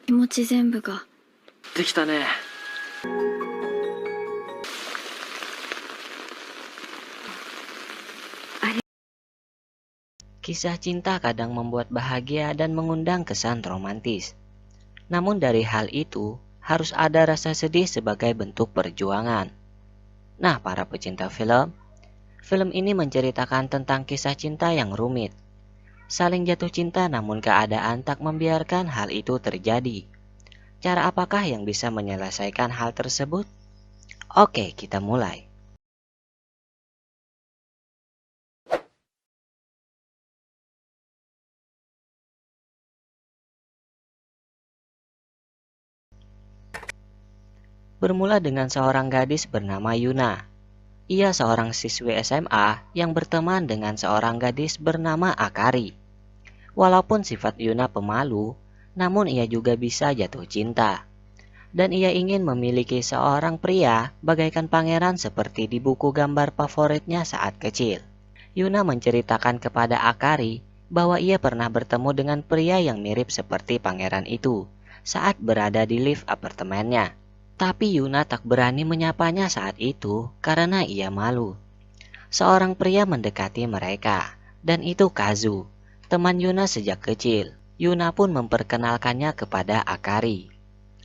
気持ち全部が。できたね。Kisah cinta kadang membuat bahagia dan mengundang kesan romantis. Namun dari hal itu, harus ada rasa sedih sebagai bentuk perjuangan. Nah, para pecinta film ini menceritakan tentang kisah cinta yang rumit. Saling jatuh cinta namun keadaan tak membiarkan hal itu terjadi. Cara apakah yang bisa menyelesaikan hal tersebut? Oke, kita mulai. Bermula dengan seorang gadis bernama Yuna. Ia seorang siswi SMA yang berteman dengan seorang gadis bernama Akari. Walaupun sifat Yuna pemalu, namun ia juga bisa jatuh cinta. Dan ia ingin memiliki seorang pria bagaikan pangeran seperti di buku gambar favoritnya saat kecil. Yuna menceritakan kepada Akari bahwa ia pernah bertemu dengan pria yang mirip seperti pangeran itu saat berada di lift apartemennya. Tapi Yuna tak berani menyapanya saat itu karena ia malu. Seorang pria mendekati mereka, dan itu Kazu, teman Yuna sejak kecil. Yuna pun memperkenalkannya kepada Akari.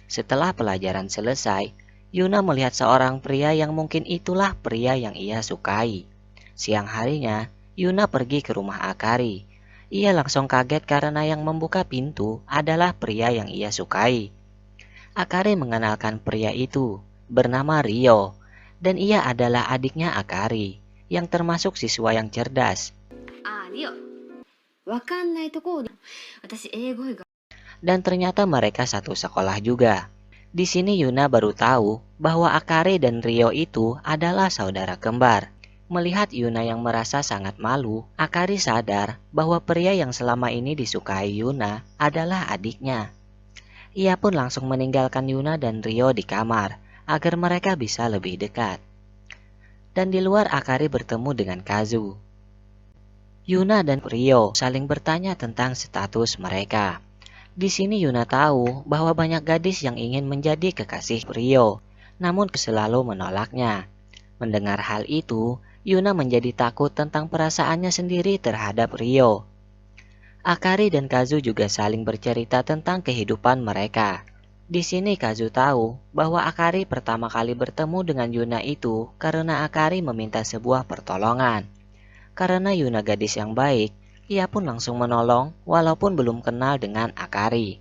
Setelah pelajaran selesai, Yuna melihat seorang pria yang mungkin itulah pria yang ia sukai. Siang harinya, Yuna pergi ke rumah Akari. Ia langsung kaget karena yang membuka pintu adalah pria yang ia sukai. Akari mengenalkan pria itu, bernama Ryo, dan ia adalah adiknya Akari, yang termasuk siswa yang cerdas. Dan ternyata mereka satu sekolah juga. Di sini Yuna baru tahu bahwa Akari dan Ryo itu adalah saudara kembar. Melihat Yuna yang merasa sangat malu, Akari sadar bahwa pria yang selama ini disukai Yuna adalah adiknya. Ia pun langsung meninggalkan Yuna dan Ryo di kamar agar mereka bisa lebih dekat. Dan di luar Akari bertemu dengan Kazu. Yuna dan Ryo saling bertanya tentang status mereka. Di sini Yuna tahu bahwa banyak gadis yang ingin menjadi kekasih Ryo, namun selalu menolaknya. Mendengar hal itu, Yuna menjadi takut tentang perasaannya sendiri terhadap Ryo. Akari dan Kazu juga saling bercerita tentang kehidupan mereka. Di sini Kazu tahu bahwa Akari pertama kali bertemu dengan Yuna itu karena Akari meminta sebuah pertolongan. Karena Yuna gadis yang baik, ia pun langsung menolong walaupun belum kenal dengan Akari.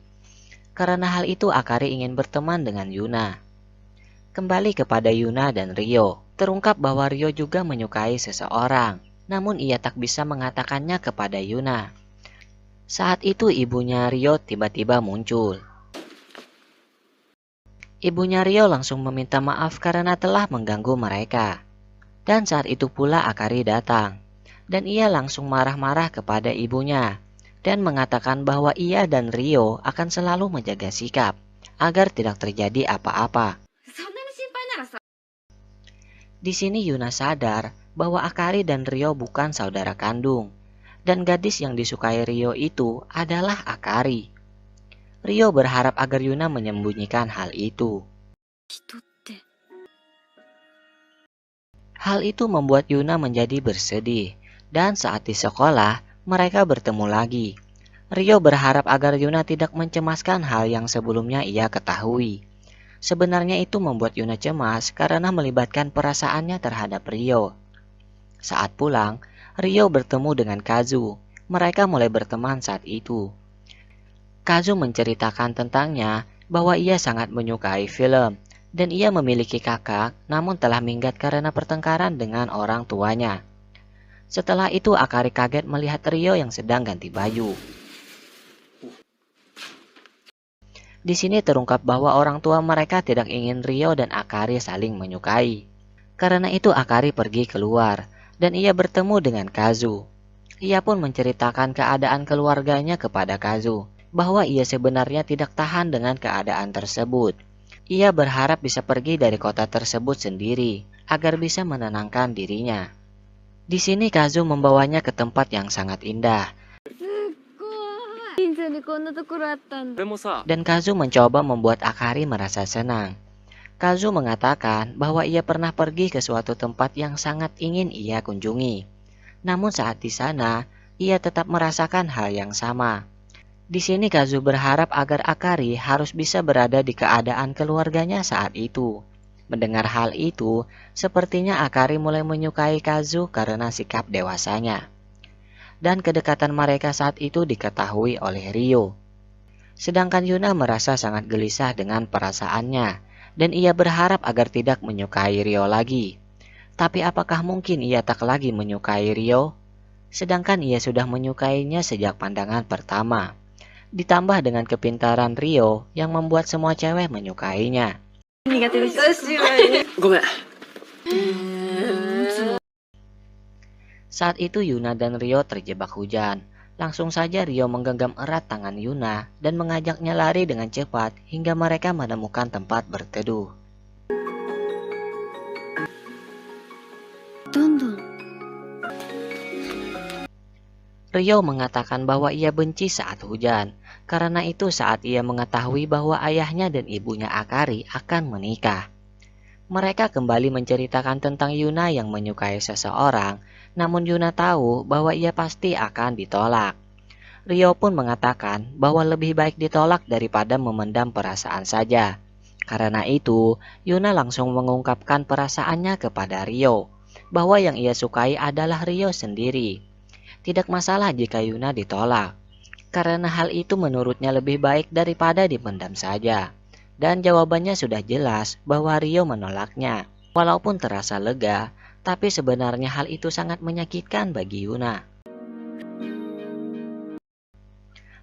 Karena hal itu Akari ingin berteman dengan Yuna. Kembali kepada Yuna dan Ryo, terungkap bahwa Ryo juga menyukai seseorang, namun ia tak bisa mengatakannya kepada Yuna. Saat itu ibunya Ryo tiba-tiba muncul. Ibunya Ryo langsung meminta maaf karena telah mengganggu mereka. Dan saat itu pula Akari datang. Dan ia langsung marah-marah kepada ibunya. Dan mengatakan bahwa ia dan Ryo akan selalu menjaga sikap agar tidak terjadi apa-apa. Di sini Yuna sadar bahwa Akari dan Ryo bukan saudara kandung. Dan gadis yang disukai Ryo itu adalah Akari. Ryo berharap agar Yuna menyembunyikan hal itu. Hal itu membuat Yuna menjadi bersedih. Dan saat di sekolah, mereka bertemu lagi. Ryo berharap agar Yuna tidak mencemaskan hal yang sebelumnya ia ketahui. Sebenarnya itu membuat Yuna cemas karena melibatkan perasaannya terhadap Ryo. Saat pulang, Ryo bertemu dengan Kazu. Mereka mulai berteman saat itu. Kazu menceritakan tentangnya bahwa ia sangat menyukai film dan ia memiliki kakak namun telah minggat karena pertengkaran dengan orang tuanya. Setelah itu Akari kaget melihat Ryo yang sedang ganti baju. Di sini terungkap bahwa orang tua mereka tidak ingin Ryo dan Akari saling menyukai. Karena itu Akari pergi keluar. Dan ia bertemu dengan Kazu. Ia pun menceritakan keadaan keluarganya kepada Kazu, bahwa ia sebenarnya tidak tahan dengan keadaan tersebut. Ia berharap bisa pergi dari kota tersebut sendiri, agar bisa menenangkan dirinya. Di sini Kazu membawanya ke tempat yang sangat indah. Dan Kazu mencoba membuat Akari merasa senang. Kazu mengatakan bahwa ia pernah pergi ke suatu tempat yang sangat ingin ia kunjungi. Namun saat di sana, ia tetap merasakan hal yang sama. Di sini Kazu berharap agar Akari harus bisa berada di keadaan keluarganya saat itu. Mendengar hal itu, sepertinya Akari mulai menyukai Kazu karena sikap dewasanya. Dan kedekatan mereka saat itu diketahui oleh Ryo. Sedangkan Yuna merasa sangat gelisah dengan perasaannya, dan ia berharap agar tidak menyukai Ryo lagi. Tapi apakah mungkin ia tak lagi menyukai Ryo? Sedangkan ia sudah menyukainya sejak pandangan pertama. Ditambah dengan kepintaran Ryo yang membuat semua cewek menyukainya. Saat itu Yuna dan Ryo terjebak hujan. Langsung saja Ryo menggenggam erat tangan Yuna dan mengajaknya lari dengan cepat hingga mereka menemukan tempat berteduh. Ryo mengatakan bahwa ia benci saat hujan. Karena itu saat ia mengetahui bahwa ayahnya dan ibunya Akari akan menikah. Mereka kembali menceritakan tentang Yuna yang menyukai seseorang, namun Yuna tahu bahwa ia pasti akan ditolak. Ryo pun mengatakan bahwa lebih baik ditolak daripada memendam perasaan saja. Karena itu, Yuna langsung mengungkapkan perasaannya kepada Ryo, bahwa yang ia sukai adalah Ryo sendiri. Tidak masalah jika Yuna ditolak, karena hal itu menurutnya lebih baik daripada dipendam saja. Dan jawabannya sudah jelas bahwa Ryo menolaknya. Walaupun terasa lega, tapi sebenarnya hal itu sangat menyakitkan bagi Yuna.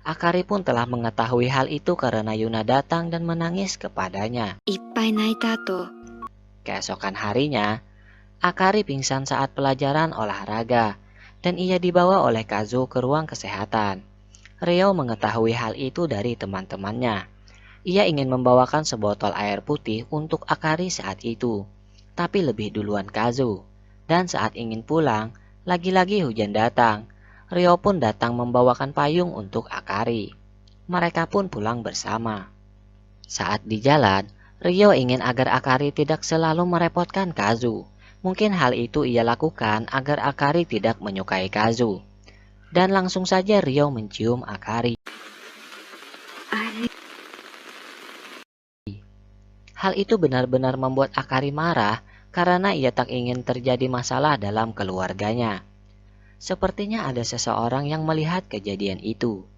Akari pun telah mengetahui hal itu karena Yuna datang dan menangis kepadanya. Keesokan harinya, Akari pingsan saat pelajaran olahraga, dan ia dibawa oleh Kazu ke ruang kesehatan. Ryo mengetahui hal itu dari teman-temannya. Ia ingin membawakan sebotol air putih untuk Akari saat itu, tapi lebih duluan Kazu. Dan saat ingin pulang, lagi-lagi hujan datang. Ryo pun datang membawakan payung untuk Akari. Mereka pun pulang bersama. Saat di jalan, Ryo ingin agar Akari tidak selalu merepotkan Kazu. Mungkin hal itu ia lakukan agar Akari tidak menyukai Kazu. Dan langsung saja Ryo mencium Akari. Hal itu benar-benar membuat Akari marah karena ia tak ingin terjadi masalah dalam keluarganya. Sepertinya ada seseorang yang melihat kejadian itu.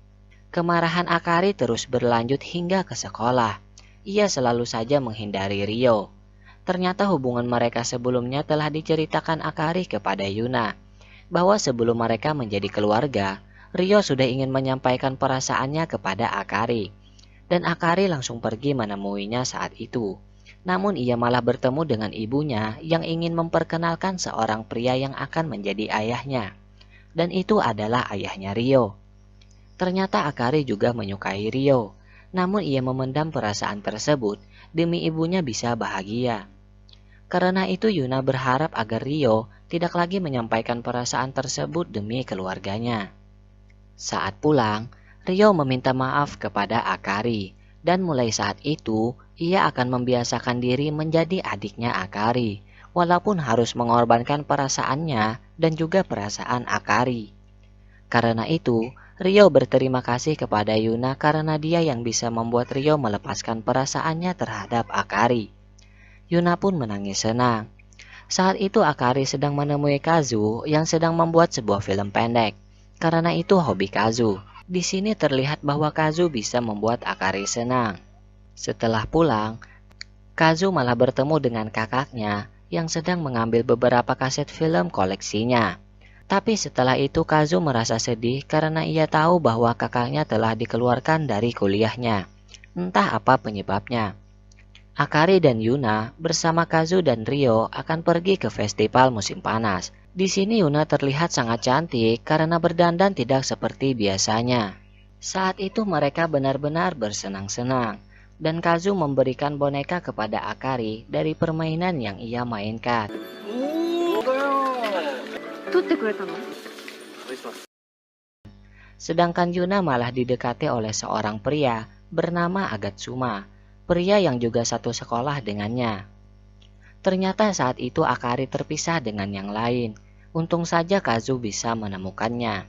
Kemarahan Akari terus berlanjut hingga ke sekolah. Ia selalu saja menghindari Ryo. Ternyata hubungan mereka sebelumnya telah diceritakan Akari kepada Yuna, bahwa sebelum mereka menjadi keluarga, Ryo sudah ingin menyampaikan perasaannya kepada Akari. Dan Akari langsung pergi menemuinya saat itu. Namun ia malah bertemu dengan ibunya yang ingin memperkenalkan seorang pria yang akan menjadi ayahnya. Dan itu adalah ayahnya Ryo. Ternyata Akari juga menyukai Ryo, namun ia memendam perasaan tersebut demi ibunya bisa bahagia. Karena itu Yuna berharap agar Ryo tidak lagi menyampaikan perasaan tersebut demi keluarganya. Saat pulang, Ryo meminta maaf kepada Akari, dan mulai saat itu ia akan membiasakan diri menjadi adiknya Akari, walaupun harus mengorbankan perasaannya dan juga perasaan Akari. Karena itu, Ryo berterima kasih kepada Yuna karena dia yang bisa membuat Ryo melepaskan perasaannya terhadap Akari. Yuna pun menangis senang. Saat itu Akari sedang menemui Kazu yang sedang membuat sebuah film pendek. Karena itu hobi Kazu. Di sini terlihat bahwa Kazu bisa membuat Akari senang. Setelah pulang, Kazu malah bertemu dengan kakaknya yang sedang mengambil beberapa kaset film koleksinya. Tapi setelah itu Kazu merasa sedih karena ia tahu bahwa kakaknya telah dikeluarkan dari kuliahnya. Entah apa penyebabnya. Akari dan Yuna bersama Kazu dan Ryo akan pergi ke festival musim panas. Di sini Yuna terlihat sangat cantik karena berdandan tidak seperti biasanya. Saat itu mereka benar-benar bersenang-senang. Dan Kazu memberikan boneka kepada Akari dari permainan yang ia mainkan. Sedangkan Yuna malah didekati oleh seorang pria bernama Agatsuma, pria yang juga satu sekolah dengannya. Ternyata saat itu Akari terpisah dengan yang lain. Untung saja Kazu bisa menemukannya.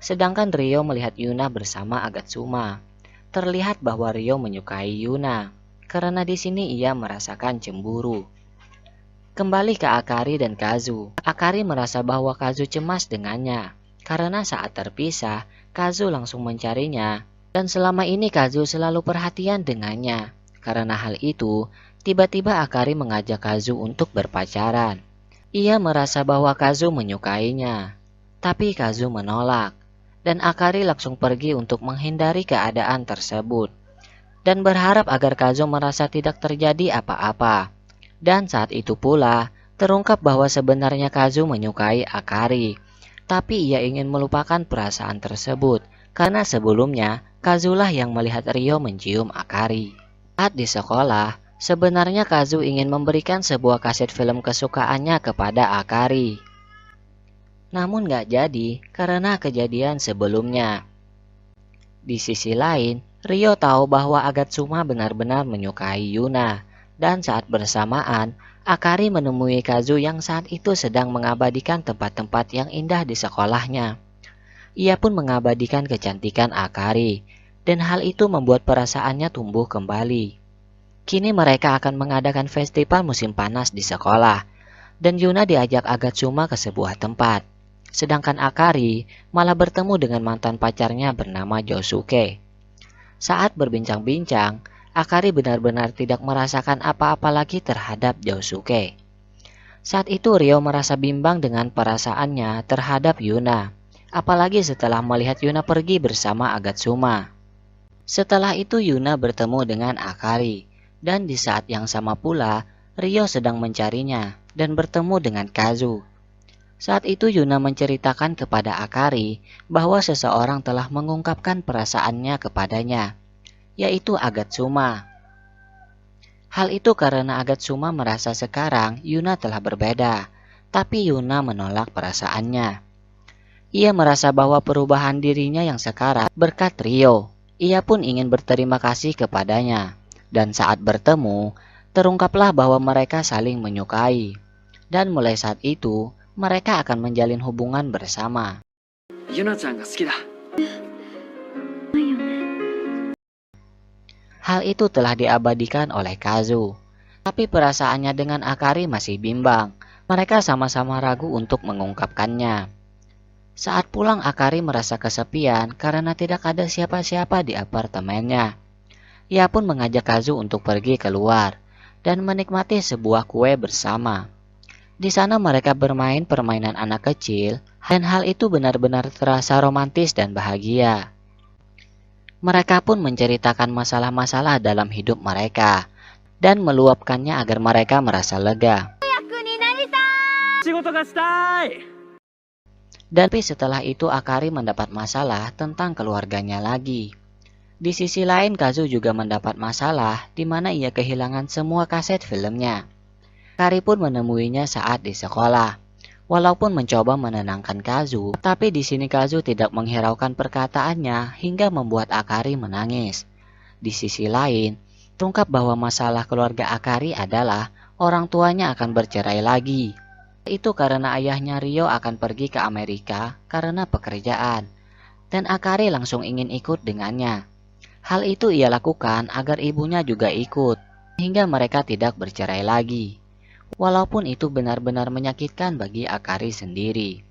Sedangkan Ryo melihat Yuna bersama Agatsuma. Terlihat bahwa Ryo menyukai Yuna, karena di sini ia merasakan cemburu. Kembali ke Akari dan Kazu. Akari merasa bahwa Kazu cemas dengannya, karena saat terpisah, Kazu langsung mencarinya. Dan selama ini Kazu selalu perhatian dengannya. Karena hal itu, tiba-tiba Akari mengajak Kazu untuk berpacaran. Ia merasa bahwa Kazu menyukainya, tapi Kazu menolak. Dan Akari langsung pergi untuk menghindari keadaan tersebut. Dan berharap agar Kazu merasa tidak terjadi apa-apa. Dan saat itu pula, terungkap bahwa sebenarnya Kazu menyukai Akari. Tapi ia ingin melupakan perasaan tersebut, karena sebelumnya Kazulah yang melihat Ryo mencium Akari. Saat di sekolah, sebenarnya Kazu ingin memberikan sebuah kaset film kesukaannya kepada Akari. Namun gak jadi karena kejadian sebelumnya. Di sisi lain, Ryo tahu bahwa Agatsuma benar-benar menyukai Yuna. Dan saat bersamaan, Akari menemui Kazu yang saat itu sedang mengabadikan tempat-tempat yang indah di sekolahnya. Ia pun mengabadikan kecantikan Akari, dan hal itu membuat perasaannya tumbuh kembali. Kini mereka akan mengadakan festival musim panas di sekolah, dan Yuna diajak Agatsuma ke sebuah tempat. Sedangkan Akari malah bertemu dengan mantan pacarnya bernama Josuke. Saat berbincang-bincang, Akari benar-benar tidak merasakan apa-apa lagi terhadap Josuke. Saat itu Ryo merasa bimbang dengan perasaannya terhadap Yuna, apalagi setelah melihat Yuna pergi bersama Agatsuma. Setelah itu Yuna bertemu dengan Akari, dan di saat yang sama pula Ryo sedang mencarinya dan bertemu dengan Kazu. Saat itu Yuna menceritakan kepada Akari bahwa seseorang telah mengungkapkan perasaannya kepadanya, yaitu Agatsuma. Hal itu karena Agatsuma merasa sekarang Yuna telah berbeda, tapi Yuna menolak perasaannya. Ia merasa bahwa perubahan dirinya yang sekarang berkat Ryo. Ia pun ingin berterima kasih kepadanya. Dan saat bertemu, terungkaplah bahwa mereka saling menyukai. Dan mulai saat itu, mereka akan menjalin hubungan bersama. Yuna-chan ga suki da. Hal itu telah diabadikan oleh Kazu. Tapi perasaannya dengan Akari masih bimbang. Mereka sama-sama ragu untuk mengungkapkannya. Saat pulang Akari merasa kesepian karena tidak ada siapa-siapa di apartemennya. Ia pun mengajak Kazu untuk pergi keluar dan menikmati sebuah kue bersama. Di sana mereka bermain permainan anak kecil dan hal itu benar-benar terasa romantis dan bahagia. Mereka pun menceritakan masalah-masalah dalam hidup mereka dan meluapkannya agar mereka merasa lega. Dan setelah itu Akari mendapat masalah tentang keluarganya lagi. Di sisi lain Kazu juga mendapat masalah di mana ia kehilangan semua kaset filmnya. Akari pun menemuinya saat di sekolah. Walaupun mencoba menenangkan Kazu, tapi di sini Kazu tidak menghiraukan perkataannya hingga membuat Akari menangis. Di sisi lain, terungkap bahwa masalah keluarga Akari adalah orang tuanya akan bercerai lagi. Itu karena ayahnya Ryo akan pergi ke Amerika karena pekerjaan, dan Akari langsung ingin ikut dengannya. Hal itu ia lakukan agar ibunya juga ikut, hingga mereka tidak bercerai lagi. Walaupun itu benar-benar menyakitkan bagi Akari sendiri.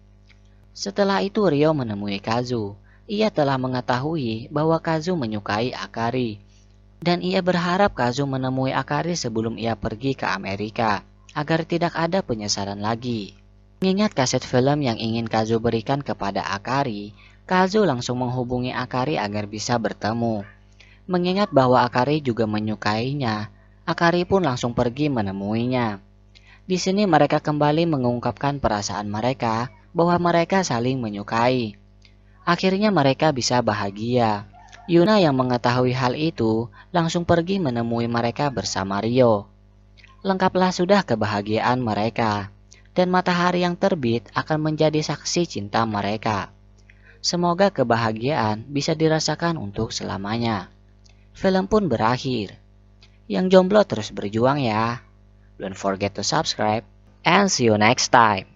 Setelah itu Ryo menemui Kazu. Ia telah mengetahui bahwa Kazu menyukai Akari. Dan ia berharap Kazu menemui Akari sebelum ia pergi ke Amerika, agar tidak ada penyesalan lagi. Mengingat kaset film yang ingin Kazu berikan kepada Akari, Kazu langsung menghubungi Akari agar bisa bertemu. Mengingat bahwa Akari juga menyukainya, Akari pun langsung pergi menemuinya. Di sini mereka kembali mengungkapkan perasaan mereka bahwa mereka saling menyukai. Akhirnya mereka bisa bahagia. Yuna yang mengetahui hal itu langsung pergi menemui mereka bersama Ryo. Lengkaplah sudah kebahagiaan mereka, dan matahari yang terbit akan menjadi saksi cinta mereka. Semoga kebahagiaan bisa dirasakan untuk selamanya. Film pun berakhir. Yang jomblo terus berjuang ya. Don't forget to subscribe and see you next time.